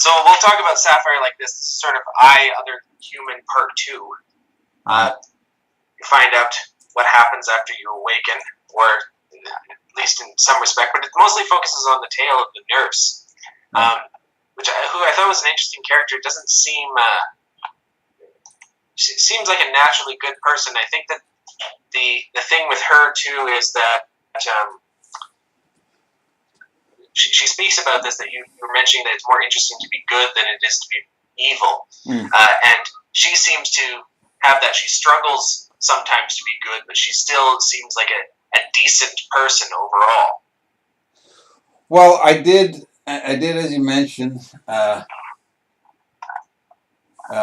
So we'll talk about Sapphire like this. This is sort of I, Other Human Part 2. You find out what happens after you awaken, or at least in some respect, but it mostly focuses on the tale of the nurse, who I thought was an interesting character. It doesn't seem... she seems like a naturally good person. I think that the thing with her, too, is that... She speaks about this, that you were mentioning, that it's more interesting to be good than it is to be evil. And she seems to have that. She struggles sometimes to be good, but she still seems like a decent person overall. Well, I did, as you mentioned,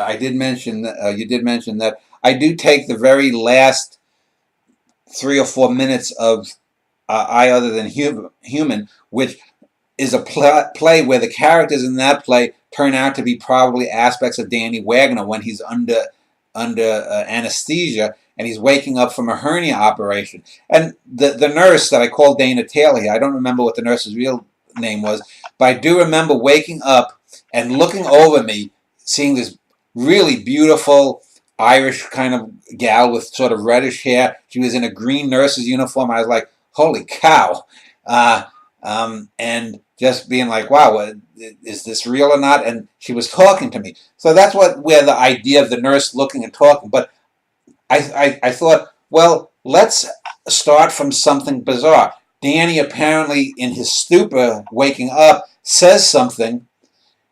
you did mention that I do take the very last 3 or 4 minutes of I, Other Than Human, which is a play where the characters in that play turn out to be probably aspects of Danny Wagner when he's under anesthesia and he's waking up from a hernia operation. And the nurse that I called Dana Taylor here, I don't remember what the nurse's real name was, but I do remember waking up and looking over me, seeing this really beautiful Irish kind of gal with sort of reddish hair. She was in a green nurse's uniform. I was like, holy cow. And just being like, wow, is this real or not? And she was talking to me. So that's where the idea of the nurse looking and talking. But I thought, well, let's start from something bizarre. Danny apparently, in his stupor, waking up, says something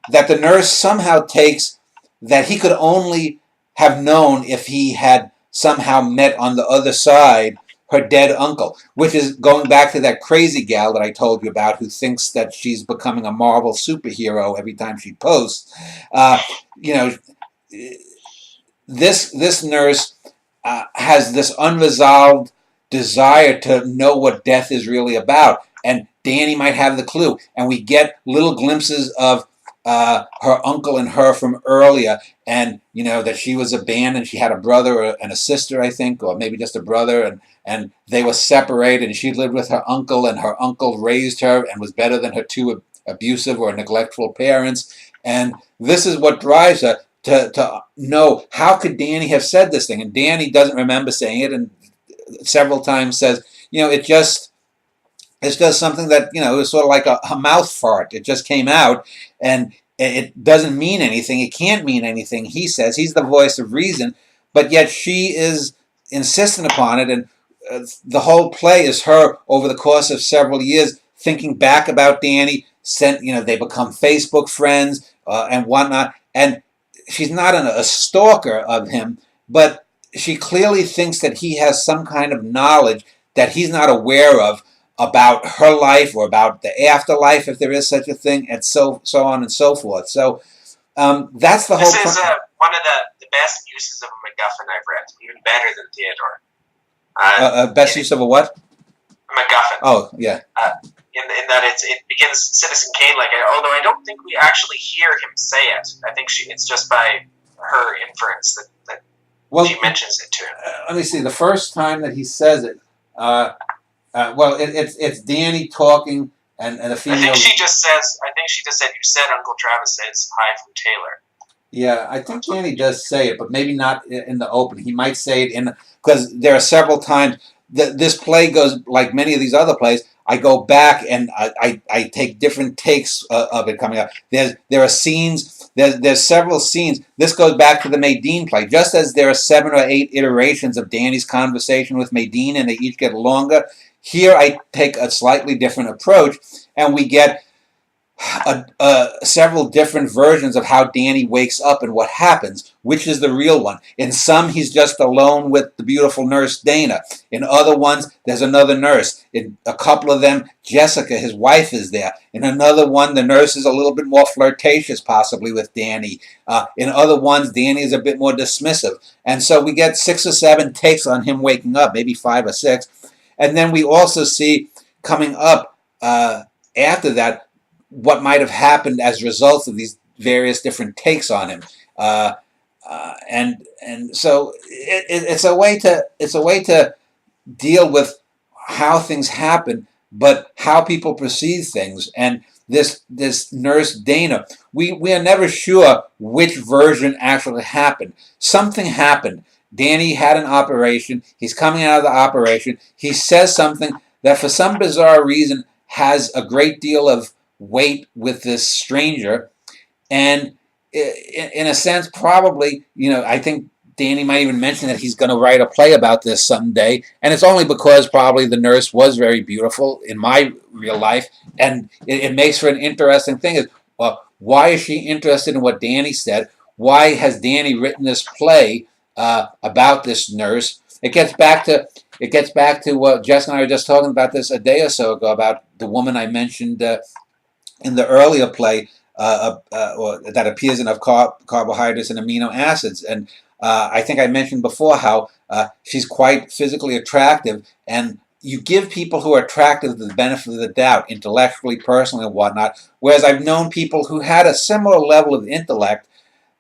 that the nurse somehow takes that he could only have known if he had somehow met on the other side her dead uncle, which is going back to that crazy gal that I told you about who thinks that she's becoming a Marvel superhero every time she posts. This nurse has this unresolved desire to know what death is really about, and Danny might have the clue, and we get little glimpses of her uncle and her from earlier, and that she was abandoned. She had a brother and a sister, I think, or maybe just a brother, and they were separated, and she lived with her uncle, and her uncle raised her and was better than her two abusive or neglectful parents. And this is what drives her to know, how could Danny have said this thing? And Danny doesn't remember saying it, and several times says, it's just something that, it was sort of like a mouth fart. It just came out, and it doesn't mean anything. It can't mean anything, he says. He's the voice of reason, but yet she is insistent upon it, and the whole play is her, over the course of several years, thinking back about Danny. They become Facebook friends and whatnot, and she's not a stalker of him, but she clearly thinks that he has some kind of knowledge that he's not aware of about her life or about the afterlife, if there is such a thing, and so on and so forth. So that's the whole. This is one of the best uses of a MacGuffin I've read, even better than Theodore. Best use of a what? MacGuffin. Oh, yeah. In that it begins Citizen Kane like, although I don't think we actually hear him say it. I think it's just by her inference that she mentions it to him. Let me see. The first time that he says it, it's Danny talking, and the female. I think she just said, "You said Uncle Travis says hi from Taylor." Yeah, I think Danny does say it, but maybe not in the open. He might say it because there are several times that this play goes, like many of these other plays, I go back and I take different takes of it coming up. There are scenes. There's several scenes. This goes back to the Maydeen play. Just as there are 7 or 8 iterations of Danny's conversation with Maydeen, and they each get longer, here I take a slightly different approach, and we get several different versions of how Danny wakes up and what happens, which is the real one. In some, he's just alone with the beautiful nurse Dana. In other ones, there's another nurse. In a couple of them, Jessica, his wife, is there. In another one, the nurse is a little bit more flirtatious, possibly, with Danny. In other ones, Danny is a bit more dismissive. And so we get 6 or 7 takes on him waking up, maybe 5 or 6. And then we also see coming up after that what might have happened as a result of these various different takes on him, and so it's a way to deal with how things happen, but how people perceive things. And this nurse Dana. We are never sure which version actually happened. Something happened. Danny had an operation. He's coming out of the operation. He says something that for some bizarre reason has a great deal of weight with this stranger. And in a sense, probably, I think Danny might even mention that he's going to write a play about this someday. And it's only because probably the nurse was very beautiful in my real life. And it makes for an interesting thing is, well, why is she interested in what Danny said? Why has Danny written this play about this nurse? It gets back to what Jess and I were just talking about this a day or so ago about the woman I mentioned in the earlier play that appears in of carbohydrates and amino acids. And I think I mentioned before how she's quite physically attractive, and you give people who are attractive the benefit of the doubt, intellectually, personally, and whatnot. Whereas I've known people who had a similar level of intellect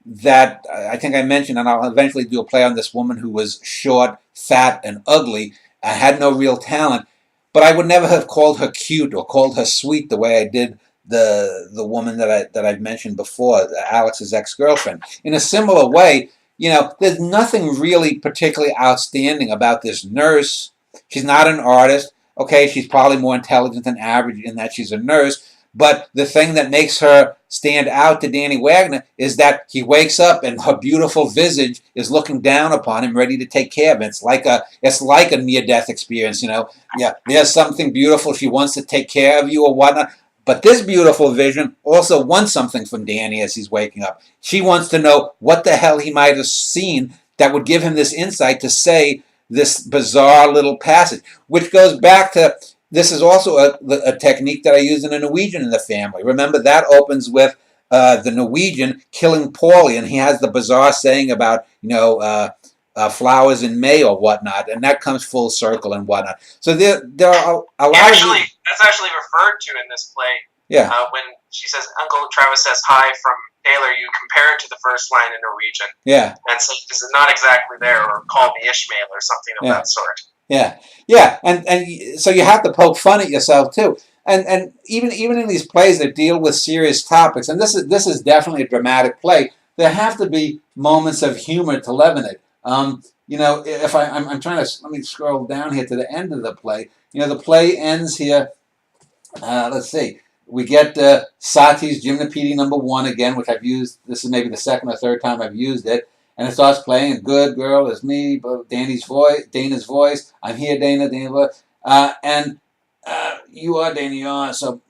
that I think I mentioned, and I'll eventually do a play on this woman who was short, fat, and ugly, and had no real talent. But I would never have called her cute or called her sweet the way I did the woman that I've mentioned before, Alex's ex-girlfriend. In a similar way, there's nothing really particularly outstanding about this nurse. She's not an artist. Okay, she's probably more intelligent than average in that she's a nurse. But the thing that makes her stand out to Danny Wagner is that he wakes up and her beautiful visage is looking down upon him, ready to take care of him. It's like a near-death experience, Yeah, there's something beautiful. She wants to take care of you or whatnot. But this beautiful vision also wants something from Danny as he's waking up. She wants to know what the hell he might have seen that would give him this insight to say this bizarre little passage, which goes back to, this is also a technique that I use in a Norwegian in the family. Remember, that opens with the Norwegian killing poorly, and he has the bizarre saying about, flowers in May or whatnot, and that comes full circle and whatnot. So there are a lot of... That's actually referred to in this play. Yeah. When she says, Uncle Travis says hi from Taylor, you compare it to the first line in Norwegian. Yeah. And so this is not exactly there, or call me Ishmael, or something of that sort. Yeah, yeah, and so you have to poke fun at yourself too, and even in these plays that deal with serious topics, and this is definitely a dramatic play. There have to be moments of humor to leaven it. If I'm trying to, let me scroll down here to the end of the play. The play ends here. Let's see. We get Satie's Gymnopedie #1 again, which I've used. This is maybe the second or third time I've used it. And it starts playing, a good girl is me, Dana's voice. I'm here, Dana, and you are Dana, you are. So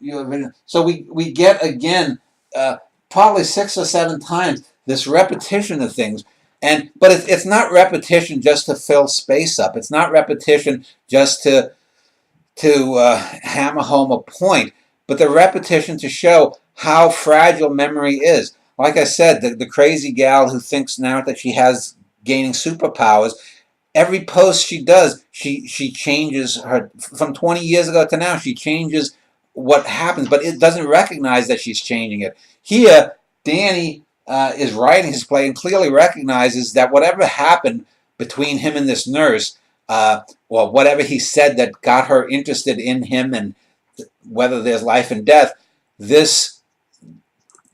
we get again, probably 6 or 7 times this repetition of things, but it's not repetition just to fill space up. It's not repetition just to hammer home a point, but the repetition to show how fragile memory is. Like I said, the crazy gal who thinks now that she has gaining superpowers, every post she does, she changes her, from 20 years ago to now, she changes what happens, but it doesn't recognize that she's changing it. Here, Danny is writing his play and clearly recognizes that whatever happened between him and this nurse, or whatever he said that got her interested in him and whether there's life and death,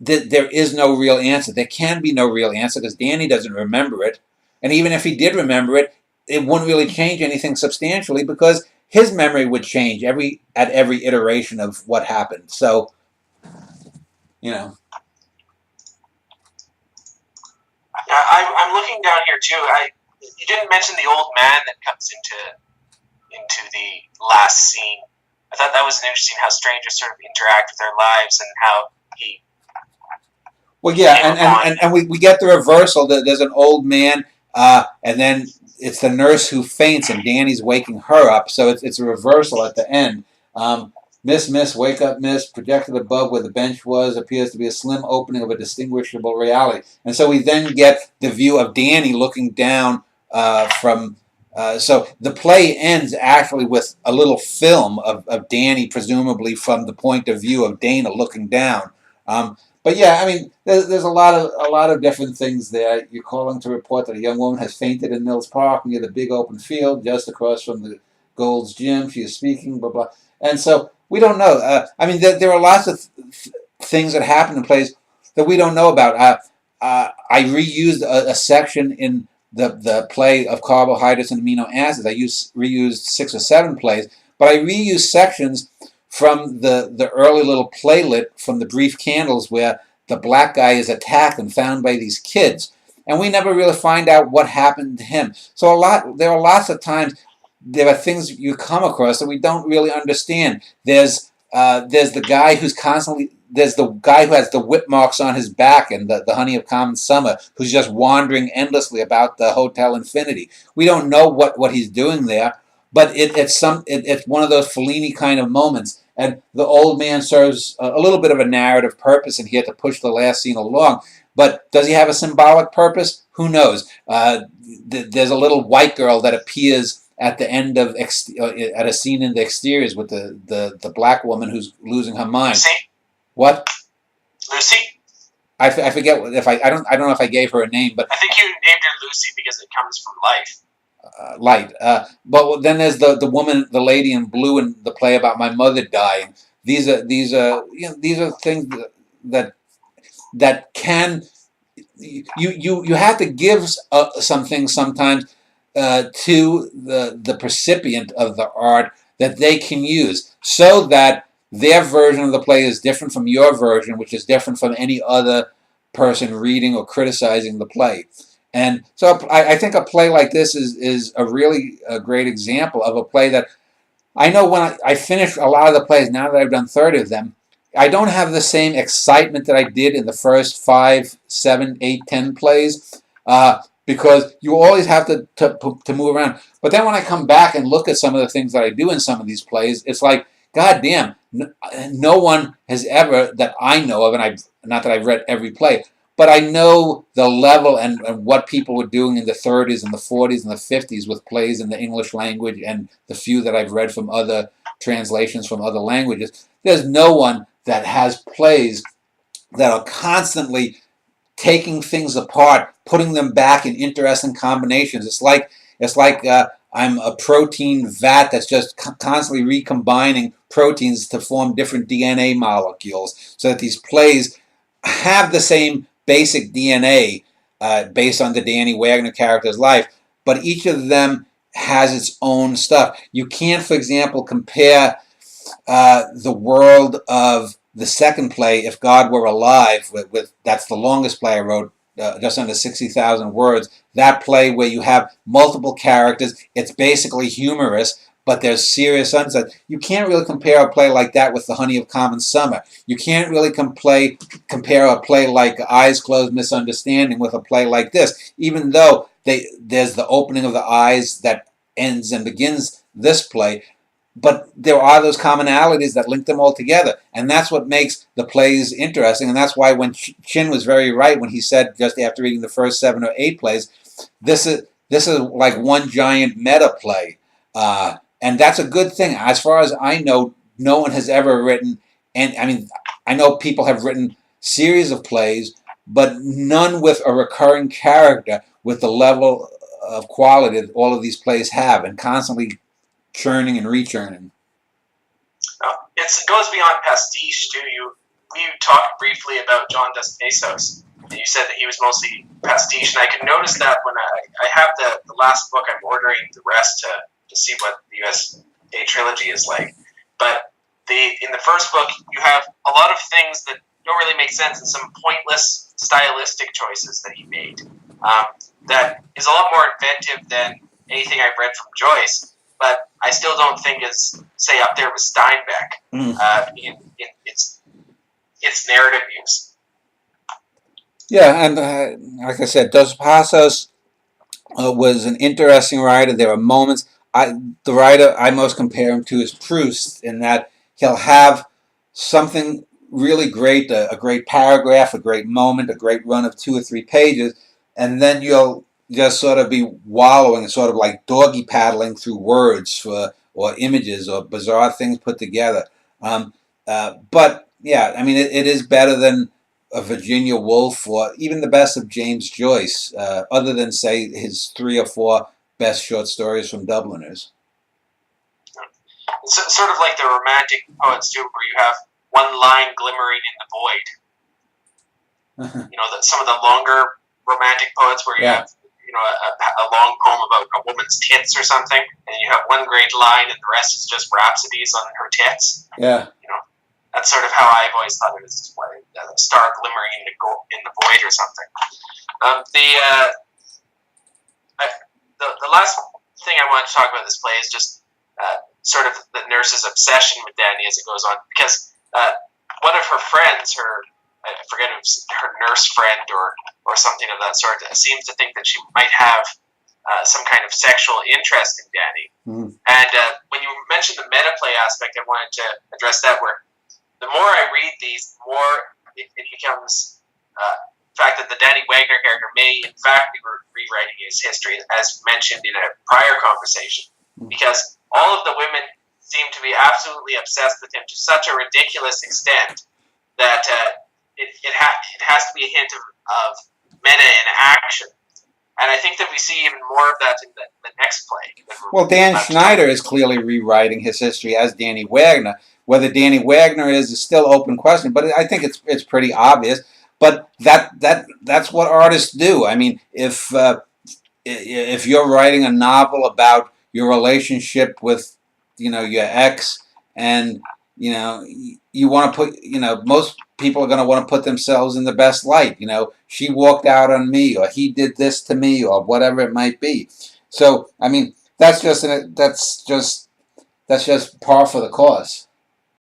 there is no real answer. There can be no real answer because Danny doesn't remember it. And even if he did remember it, it wouldn't really change anything substantially because his memory would change at every iteration of what happened. So, Yeah, I'm looking down here too. You didn't mention the old man that comes into the last scene. I thought that was interesting how strangers sort of interact with their lives and how he... Well, yeah, and we get the reversal. There's an old man, and then it's the nurse who faints, and Danny's waking her up. So it's a reversal at the end. Miss, wake up, miss. Projected above where the bench was appears to be a slim opening of a distinguishable reality. And so we then get the view of Danny looking down from... So the play ends actually with a little film of Danny, presumably from the point of view of Dana looking down. But yeah, I mean, there's a lot of different things there. You're calling to report that a young woman has fainted in Mills Park near the big open field just across from the Gold's Gym. She is speaking, blah, blah. And so We don't know. I mean, there are lots of things that happen in plays that we don't know about. I reused a section in the play of carbohydrates and amino acids. I reused 6 or 7 plays, but I reused sections from the early little playlet from the Brief Candles where the black guy is attacked and found by these kids, and we never really find out what happened to him. So there are lots of times there are things you come across that we don't really understand. There's the guy who's constantly there's the guy who has the whip marks on his back and the Honey of Common Summer, who's just wandering endlessly about the Hotel Infinity. We don't know what he's doing there, but it's one of those Fellini kind of moments. And the old man serves a little bit of a narrative purpose, and he had to push the last scene along. But does he have a symbolic purpose? Who knows? There's a little white girl that appears at the end of at a scene in the exteriors with the black woman who's losing her mind. Lucy? What? Lucy? I forget if I don't know if I gave her a name, but I think you named her Lucy because it comes from life. Light. But then there's the woman, the lady in blue in the play about my mother dying. These are things that can you have to give some things sometimes to the recipient of the art that they can use, so that their version of the play is different from your version, which is different from any other person reading or criticizing the play. And so I think a play like this is a really great example of a play that I know when I finish a lot of the plays, now that I've done 30 of them, I don't have the same excitement that I did in the first 5, 7, 8, 10 plays, because you always have to move around. But then when I come back and look at some of the things that I do in some of these plays, it's like, God damn, no one has ever, that I know of, and not that I've read every play, but I know the level and what people were doing in the 30s and the 40s and the 50s with plays in the English language, and the few that I've read from other translations from other languages. There's no one that has plays that are constantly taking things apart, putting them back in interesting combinations. It's like I'm a protein vat that's just constantly recombining proteins to form different DNA molecules, so that these plays have the same basic DNA based on the Danny Wagner character's life, but each of them has its own stuff. You can't, for example, compare the world of the second play, If God Were Alive, with that's the longest play I wrote, just under 60,000 words. That play where you have multiple characters, it's basically humorous, but there's serious sunset. You can't really compare a play like that with The Honey of Common Summer. You can't really compare a play like Eyes Closed Misunderstanding with a play like this, even though there's the opening of the eyes that ends and begins this play. But there are those commonalities that link them all together, and that's what makes the plays interesting. And that's why when Chin was very right when he said, just after reading the first 7 or 8 plays, this is like one giant meta play, and that's a good thing. As far as I know, no one has ever written, and I mean, I know people have written series of plays, but none with a recurring character with the level of quality that all of these plays have, and constantly churning and rechurning. It goes beyond pastiche too. We talked briefly about John Dos Passos, and you said that he was mostly pastiche, and I can notice that when I have the last book. I'm ordering the rest to see what the USA trilogy is like. But in the first book, you have a lot of things that don't really make sense, and some pointless stylistic choices that he made. That is a lot more inventive than anything I've read from Joyce. But I still don't think is, say, up there with Steinbeck in its narrative use. Yeah, and like I said, Dos Passos was an interesting writer. There are moments. The writer I most compare him to is Proust, in that he'll have something really great, a great paragraph, a great moment, a great run of 2 or 3 pages, and then you'll just sort of be wallowing, sort of like doggy paddling through words or images or bizarre things put together. But yeah, I mean, it is better than a Virginia Woolf or even the best of James Joyce, other than, say, his 3 or 4 best short stories from Dubliners. It's sort of like the romantic poets too, where you have one line glimmering in the void. You know, some of the longer romantic poets where you have, you know, a long poem about a woman's tits or something, and you have one great line and the rest is just rhapsodies on her tits. Yeah. You know, that's sort of how I've always thought of it, as a star glimmering in the void or something. The last thing I want to talk about this play is just sort of the nurse's obsession with Danny as it goes on, because one of her friends, I forget if it's her nurse friend or something of that sort, seems to think that she might have some kind of sexual interest in Danny. And when you mentioned the meta play aspect, I wanted to address that, where the more I read these, the more it becomes the fact that the Danny Wagner character may in fact be rewriting his history, as mentioned in a prior conversation, because all of the women seem to be absolutely obsessed with him to such a ridiculous extent that it has to be a hint of meta in action. And I think that we see even more of that in the next play. Well, Dan Schneider is clearly rewriting his history as Danny Wagner. Whether Danny Wagner is still open question, but I think it's pretty obvious. But that's what artists do. I mean, if you're writing a novel about your relationship with, you know, your ex, and you know you want to put, you know, most people are going to want to put themselves in the best light. You know, she walked out on me, or he did this to me, or whatever it might be. So I mean, that's just par for the course.